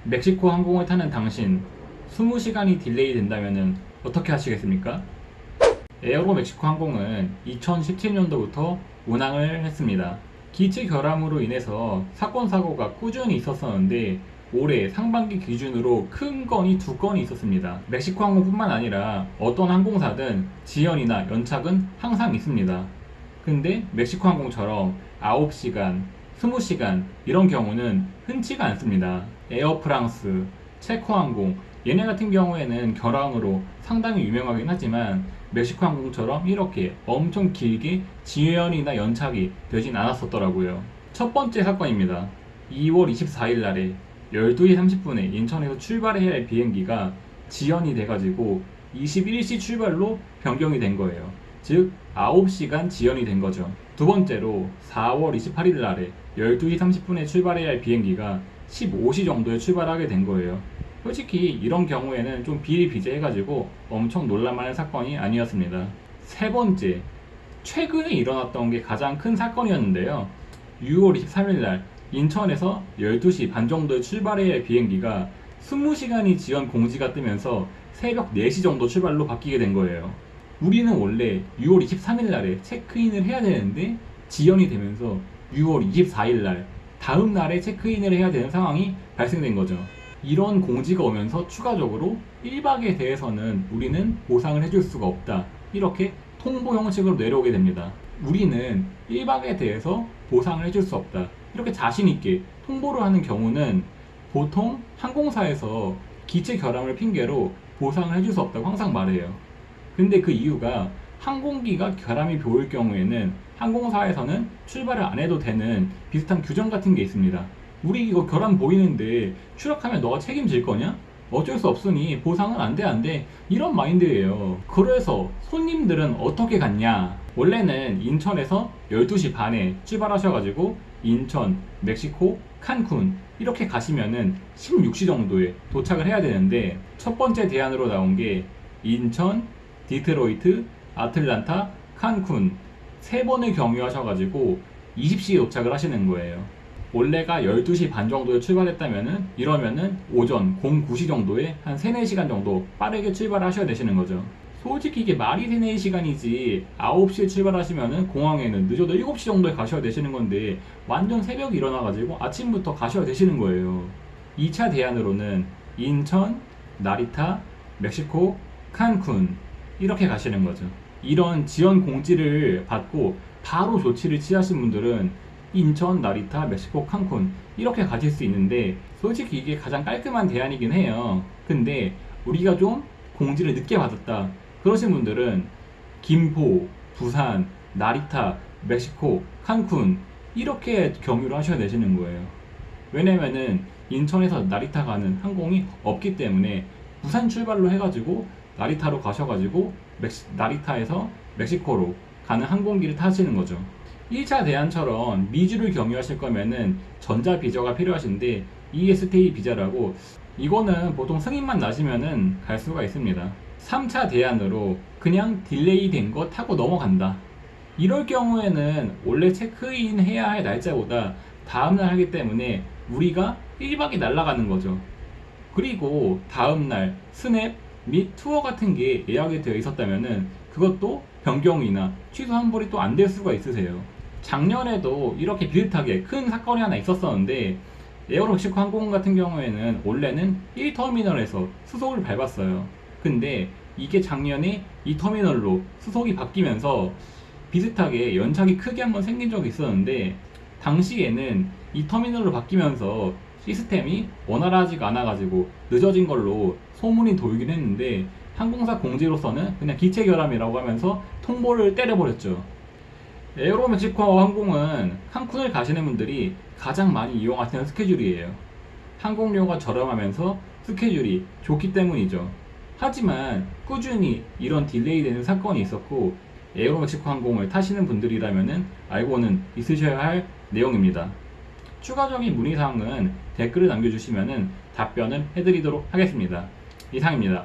멕시코 항공을 타는 당신, 20시간이 딜레이 된다면 어떻게 하시겠습니까? 에어로 멕시코 항공은 2017년도부터 운항을 했습니다. 기체 결함으로 인해서 사건 사고가 꾸준히 있었었는데 올해 상반기 기준으로 큰 건이 2건이 있었습니다. 멕시코 항공뿐만 아니라 어떤 항공사든 지연이나 연착은 항상 있습니다. 근데 멕시코 항공처럼 9시간, 20시간 이런 경우는 흔치가 않습니다. 에어프랑스, 체코항공 얘네 같은 경우에는 결항으로 상당히 유명하긴 하지만 멕시코 항공처럼 이렇게 엄청 길게 지연이나 연착이 되진 않았었더라고요. 첫 번째 사건입니다. 2월 24일 날에 12시 30분에 인천에서 출발해야 할 비행기가 지연이 돼가지고 21시 출발로 변경이 된 거예요. 즉 9시간 지연이 된 거죠. 두 번째로 4월 28일 날에 12시 30분에 출발해야 할 비행기가 15시 정도에 출발하게 된 거예요. 솔직히 이런 경우에는 좀 비일비재해가지고 엄청 놀랄만한 사건이 아니었습니다. 세 번째, 최근에 일어났던 게 가장 큰 사건이었는데요. 6월 23일 날 인천에서 12시 반 정도에 출발해야 할 비행기가 20시간이 지연 공지가 뜨면서 새벽 4시 정도 출발로 바뀌게 된 거예요. 우리는 원래 6월 23일 날에 체크인을 해야 되는데 지연이 되면서 6월 24일 날 다음 날에 체크인을 해야 되는 상황이 발생된 거죠. 이런 공지가 오면서 추가적으로 1박에 대해서는 우리는 보상을 해줄 수가 없다. 이렇게 통보 형식으로 내려오게 됩니다. 우리는 1박에 대해서 보상을 해줄 수 없다. 이렇게 자신있게 통보를 하는 경우는 보통 항공사에서 기체 결함을 핑계로 보상을 해줄 수 없다고 항상 말해요. 근데 그 이유가 항공기가 결함이 보일 경우에는 항공사에서는 출발을 안 해도 되는 비슷한 규정 같은 게 있습니다. 우리 이거 결함 보이는데 추락하면 너가 책임질 거냐? 어쩔 수 없으니 보상은 안 돼. 이런 마인드예요. 그래서 손님들은 어떻게 갔냐? 원래는 인천에서 12시 반에 출발하셔가지고 인천, 멕시코, 칸쿤 이렇게 가시면은 16시 정도에 도착을 해야 되는데 첫 번째 대안으로 나온 게 인천, 디트로이트, 아틀란타, 칸쿤 세 번을 경유하셔가지고 20시에 도착을 하시는 거예요. 원래가 12시 반 정도에 출발했다면은 이러면은 오전 09시 정도에 한 3, 4시간 정도 빠르게 출발하셔야 되시는 거죠. 솔직히 이게 말이 3, 4시간이지 9시에 출발하시면은 공항에는 늦어도 7시 정도에 가셔야 되시는 건데 완전 새벽에 일어나가지고 아침부터 가셔야 되시는 거예요. 2차 대안으로는 인천, 나리타, 멕시코, 칸쿤 이렇게 가시는 거죠. 이런 지연 공지를 받고 바로 조치를 취하신 분들은 인천, 나리타, 멕시코, 칸쿤 이렇게 가실 수 있는데 솔직히 이게 가장 깔끔한 대안이긴 해요. 근데 우리가 좀 공지를 늦게 받았다 그러신 분들은 김포, 부산, 나리타, 멕시코, 칸쿤 이렇게 경유를 하셔야 되시는 거예요. 왜냐면은 인천에서 나리타 가는 항공이 없기 때문에 부산 출발로 해가지고 나리타로 가셔가지고 나리타에서 멕시코로 가는 항공기를 타시는 거죠. 1차 대안처럼 미주를 경유하실 거면은 전자 비자가 필요하신데 ESTA 비자라고 이거는 보통 승인만 나시면은 갈 수가 있습니다. 3차 대안으로 그냥 딜레이 된 거 타고 넘어간다. 이럴 경우에는 원래 체크인 해야 할 날짜보다 다음날 하기 때문에 우리가 1박이 날아가는 거죠. 그리고 다음날 스냅 및 투어 같은 게 예약이 되어 있었다면은 그것도 변경이나 취소 환불이 또 안 될 수가 있으세요. 작년에도 이렇게 비슷하게 큰 사건이 하나 있었었는데 에어로멕시코 항공 같은 경우에는 원래는 1터미널에서 수속을 밟았어요. 근데 이게 작년에 2터미널로 수속이 바뀌면서 비슷하게 연착이 크게 한번 생긴 적이 있었는데 당시에는 2터미널로 바뀌면서 시스템이 원활하지가 않아가지고 늦어진 걸로 소문이 돌긴 했는데 항공사 공지로서는 그냥 기체 결함이라고 하면서 통보를 때려버렸죠. 에어로멕시코 항공은 칸쿤을 가시는 분들이 가장 많이 이용하시는 스케줄이에요. 항공료가 저렴하면서 스케줄이 좋기 때문이죠. 하지만 꾸준히 이런 딜레이 되는 사건이 있었고 에어로멕시코 항공을 타시는 분들이라면 알고는 있으셔야 할 내용입니다. 추가적인 문의사항은 댓글을 남겨주시면 답변을 해드리도록 하겠습니다. 이상입니다.